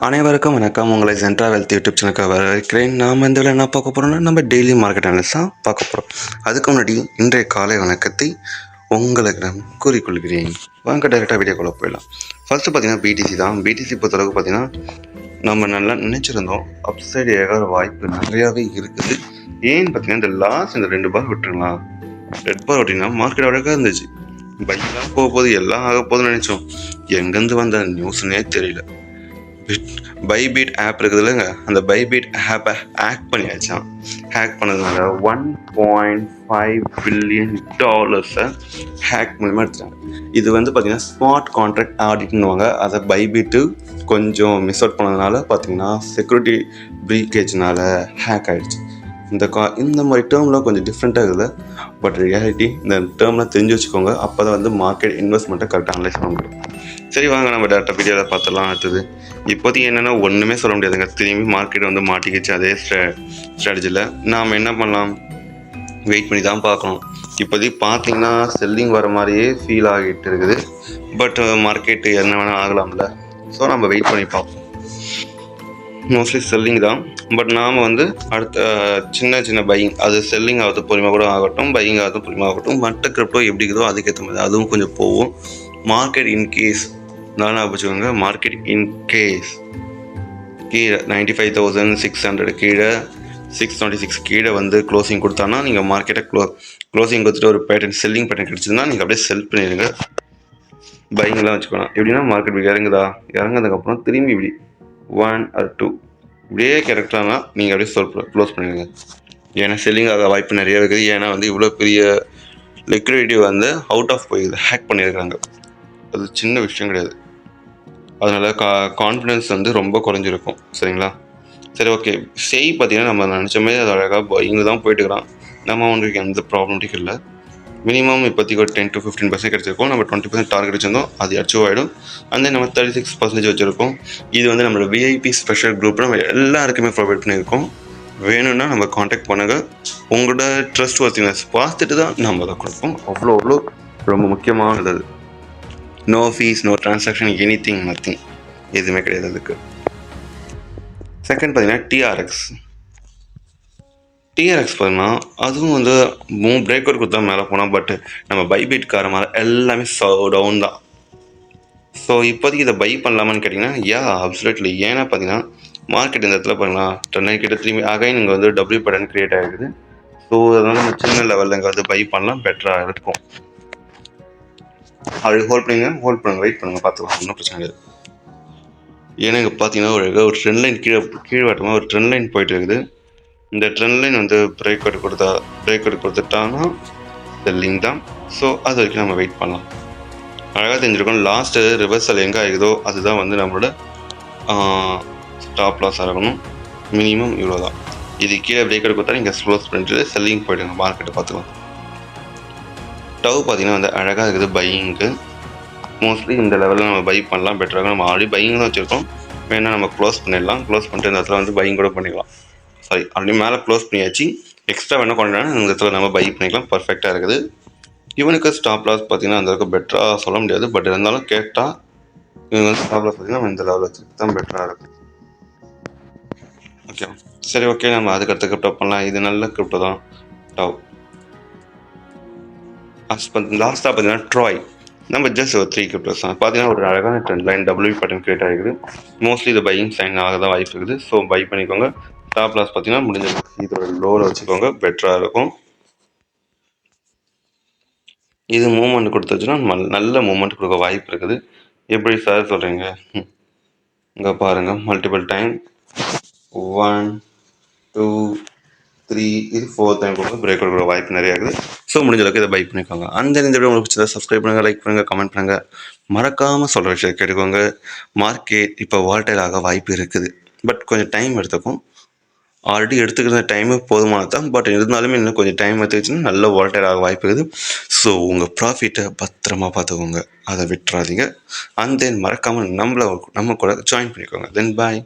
அனைவருக்கும் வணக்கம். உங்களை சென்ட்ரா வெல்த் யூடியூப் சேனலுக்கு வரவேற்கிறேன். நாம் இந்த என்ன பார்க்க போகிறோம்னா, நம்ம டெய்லி மார்க்கெட் அனாலிசிஸ் தான் பார்க்க போகிறோம். அதுக்கு முன்னாடி இன்றைய காலை வணக்கத்தை உங்களுக்கு நான் கூறிக்கொள்கிறேன். வாங்க டைரெக்டாக வீடியோக்குள்ளே போயிடலாம். ஃபர்ஸ்ட்டு பார்த்தீங்கன்னா பிடிசி தான். பிடிசி பொறுத்தளவுக்கு பார்த்தீங்கன்னா நம்ம நல்லா நினச்சிருந்தோம் அப்சைடு ஏகாத வாய்ப்பு நிறையாவே இருக்குது. ஏன்னு பார்த்தீங்கன்னா இந்த லாஸ்ட் இந்த 2 பார் விட்டுருங்களா, ரெட் பார் விட்டிங்கன்னா மார்க்கெட் அழகாக இருந்துச்சு. பைக்கெலாம் போகும்போது எல்லாம் ஆக போகுதுன்னு நினச்சோம். எங்கேருந்து வந்த நியூஸ்னே தெரியல. பைபீட் ஆப் இருக்குதுல்லங்க, அந்த பைபீட் ஆப்பை ஹேக் பண்ணியாச்சான். ஹேக் பண்ணதுனால $1.5 பில்லியன் ஹேக் மூலமாக எடுத்துட்டாங்க. இது வந்து பார்த்தீங்கன்னா ஸ்மார்ட் கான்ட்ராக்ட் ஆடிட்னுவாங்க. அதை பைபீட்டு கொஞ்சம் மிஸ் அவுட் பண்ணதுனால பார்த்தீங்கன்னா செக்யூரிட்டி ப்ரீக்கேஜ்னால ஹேக் ஆகிடுச்சு. இந்த மாதிரி டேர்மில் கொஞ்சம் டிஃப்ரெண்ட்டாக இருக்குது. பட் ரியாலிட்டி இந்த டேர்மில் தெரிஞ்சு வச்சுக்கோங்க. அப்போ தான் வந்து மார்க்கெட் இன்வெஸ்ட்மெண்ட்டை கரெக்டாக அனலைஸ் பண்ண முடியும். சரி வாங்க நம்ம டேரக்டாக வீடியோவில் பார்த்துலாம். அடுத்தது இப்போதைக்கு என்னென்னா ஒன்றுமே சொல்ல முடியாதுங்க. திரும்பி மார்க்கெட் வந்து மாட்டிக்கிச்சு அதே ஸ்ட்ராட்டஜியில். நாம் என்ன பண்ணலாம், வெயிட் பண்ணி தான் பார்க்கணும். இப்போதைக்கு பார்த்தீங்கன்னா செல்லிங் வர மாதிரியே ஃபீல் ஆகிட்டு இருக்குது. பட் மார்க்கெட்டு என்ன வேணால் ஆகலாம்ல. ஸோ நம்ம வெயிட் பண்ணி பார்ப்போம். மோஸ்ட்லி செல்லிங் தான். பட் நாம் வந்து அடுத்த சின்ன பையிங், அது செல்லிங் ஆகுது பொறுமையாக கூட ஆகட்டும், பையிங் ஆகுது பொறுமையாக ஆகட்டும். மற்ற கிரிப்டோ எப்படி இருக்குதோ அதுக்கேற்ற மாதிரி அதுவும் கொஞ்சம் போகும். மார்க்கெட் இன்கேஸ் நான் வச்சுக்கோங்க, மார்க்கெட் இன்கேஸ் கீழே 95,600 கீழே 626 கீழே வந்து க்ளோசிங் கொடுத்தானா நீங்கள் மார்க்கெட்டை க்ளோசிங் கொடுத்துட்டு ஒரு பேட்டர்ன் செல்லிங் பேட்டர்ன் கிடச்சிதுன்னா நீங்கள் அப்படியே செல் பண்ணிடுங்க. பையிங்லாம் வச்சுக்கணும். எப்படின்னா மார்க்கெட் இறங்குறதுக்கப்புறம் திரும்பி இப்படி 1 or 2 இப்படியே கரெக்டானா நீங்கள் அப்படியே க்ளோஸ் பண்ணிடுங்க. ஏன்னா செல்லிங் ஆக வாய்ப்பு நிறைய இருக்குது. ஏன்னா வந்து இவ்வளோ பெரிய லிக்விடிட்டி வந்து அவுட் ஆஃப் போயிடுது, ஹேக் பண்ணியிருக்காங்க. அது சின்ன விஷயம் கிடையாது. அதனால் கான்ஃபிடென்ஸ் வந்து ரொம்ப குறைஞ்சிருக்கும். சரிங்களா? சரி ஓகே. பார்த்தீங்கன்னா நம்ம நினச்ச மாதிரி அது அழகாக பையிங் தான் போயிட்டுருக்கலாம். நம்ம அவங்களுக்கு எந்த ப்ராப்ளம்ட்டியும் இல்லை. மினிமம் இப்போதைக்கு ஒரு 10 to 15% கிடச்சிருக்கோம். நம்ம 20% டார்கெட் வச்சிருந்தோம், அது அச்சீவ் ஆகிடும். அந்த நம்ம 36% வச்சுருக்கோம். இது வந்து நம்மளோட விஐபி ஸ்பெஷல் குரூப் நம்ம எல்லாருக்குமே ப்ரொவைட் பண்ணியிருக்கோம். வேணும்னா நம்ம காண்டாக்ட் பண்ணுங்கள். உங்களோட ட்ரஸ்ட் வர்த்தினஸ் பார்த்துட்டு தான் நம்ம அதை கொடுப்போம். அவ்வளோ ரொம்ப முக்கியமானது. No fees, no transaction, anything, nothing, எதுவுமே கிடையாது அதுக்கு. செகண்ட் பார்த்தீங்கன்னா டிஆர்எக்ஸ் பார்த்தீங்கன்னா அதுவும் வந்து பிரேக் அவுட் கொடுத்தா மேலே போனால். பட் நம்ம பைபீட் கார மாதிரி எல்லாமே டவுன் தான். ஸோ இப்போதைக்கு இதை பை பண்ணலாமான்னு கேட்டிங்கன்னா அப்சல்யூட்லி. ஏன்னா பார்த்தீங்கன்னா மார்க்கெட் இந்த இடத்துல பாருங்களா, டென்னை கிட்ட திரும்பி அகைன் இங்கே வந்து டபிள்யூ பேட்டர்ன் கிரியேட் ஆகிருக்குது. ஸோ அதனால் நம்ம சின்ன லெவலில் இங்கே வந்து பை பண்ணலாம், பெட்டராக இருக்கும். அப்படி ஹோல்ட் பண்ணுங்க, வெயிட் பண்ணுங்கள், பார்த்துக்கலாம், ஒன்றும் பிரச்சனை கிடையாது. ஏன்னா இங்கே பார்த்தீங்கன்னா ஒரு ட்ரெண்ட் லைன் கீழே வாட்டமாக ஒரு ட்ரெண்ட் லைன் போயிட்டு இருக்குது. இந்த ட்ரெண்ட் லைன் வந்து பிரேக் அவுட் கொடுத்துட்டாங்கன்னா செல்லிங் தான். ஸோ அது வரைக்கும் நம்ம வெயிட் பண்ணலாம். அழகாக தெரிஞ்சிருக்கோம். லாஸ்ட்டு ரிவர்சல் எங்கே ஆகுதோ அதுதான் வந்து நம்மளோட ஸ்டாப் லாஸ் ஆகணும். மினிமம் இவ்வளோ தான். இது கீழே பிரேக் அவுட் கொடுத்தா நீங்கள் க்ளோஸ் பண்ணிட்டு செல்லிங் போய்டுங்க. மார்க்கெட்டை பார்த்துக்கலாம். டவ் பார்த்தீங்கன்னா வந்து அழகாக இருக்குது பையிங்க்கு. மோஸ்ட்லி இந்த லெவலில் நம்ம பை பண்ணலாம், பெட்டராக. நம்ம ஆல்ரெடி பையிங் தான் வச்சுருக்கோம். வேணால் நம்ம க்ளோஸ் பண்ணிடலாம். க்ளோஸ் பண்ணிட்டு இந்த இடத்துல வந்து பையிங் கூட பண்ணிக்கலாம். ஆல்ரெடி மேலே க்ளோஸ் பண்ணியாச்சு. எக்ஸ்ட்ரா வேணால் கொண்டாடணும், இந்த இடத்துல நம்ம பை பண்ணிக்கலாம். பர்ஃபெக்டாக இருக்குது. இவனுக்கு ஸ்டாப் லாஸ் பார்த்தீங்கன்னா அந்தளவுக்கு பெட்டராக சொல்ல முடியாது. பட் இருந்தாலும் கேட்டால் இவங்க வந்து ஸ்டாப் லாஸ் பார்த்தீங்கன்னா நம்ம இந்த லெவலில் வச்சுட்டு தான் பெட்டராக இருக்கும். ஓகே, சரி ஓகே. நம்ம அதுக்கடுத்து கிரிப்டோ பண்ணலாம். இது நல்ல கிரிப்டோ தான், டவ். லாஸ்ட்டாக பார்த்தீங்கன்னா ட்ராய். நம்ம ஜஸ்ட் ஒரு 3 கிரிப்டோஸ் தான். பார்த்தீங்கன்னா ஒரு அழகான trend line W pattern create ஆகிருக்குது. மோஸ்ட்லி இது பையிங் சைன் ஆக தான் வாய்ப்பு இருக்குது. ஸோ பை பண்ணிக்கோங்க. ஸ்டாப் லாஸ் பார்த்தீங்கன்னா முடிஞ்ச இதோட லோவில் வச்சுக்கோங்க, பெட்டராக இருக்கும். இது மூவ்மெண்ட் கொடுத்துச்சுன்னா நல்ல மூவ்மெண்ட் கொடுக்க வாய்ப்பு இருக்குது. எப்படி சார் சொல்கிறீங்க? இங்கே பாருங்கள், மல்டிபிள் டைம் 1 2 3 இது 4th டைம் கொடுக்க பிரேக் அவுட் கொடுக்க வாய்ப்பு நிறையா இருக்குது. ஸோ முடிஞ்ச அளவுக்கு இதை பை பண்ணிக்கோங்க. அந்த இந்த வீடியோ உங்களுக்கு பிடிச்சதை சப்ஸ்கிரைப் பண்ணுங்கள், லைக் பண்ணுங்கள், கமெண்ட் பண்ணுங்கள். மறக்காமல் சொல்கிற விஷயம் கேட்டுக்கோங்க. மார்க்கெட் இப்போ வால்டைல் ஆக வாய்ப்பு இருக்குது. பட் கொஞ்சம் டைம் எடுத்துக்கும். ஆல்ரெடி எடுத்துக்கிற டைமு போதுமானது தான். பட் இருந்தாலுமே இன்னும் கொஞ்சம் டைம் எடுத்துக்கிச்சுன்னா நல்ல வால்டைல் ஆக வாய்ப்பு இருக்குது. ஸோ உங்கள் ப்ராஃபிட்டை பத்திரமா பார்த்துக்கோங்க, அதை விட்டுறாதீங்க. அண்ட் தென் மறக்காமல் நம்ம கூட ஜாயின் பண்ணிக்கோங்க. தென் பாய்.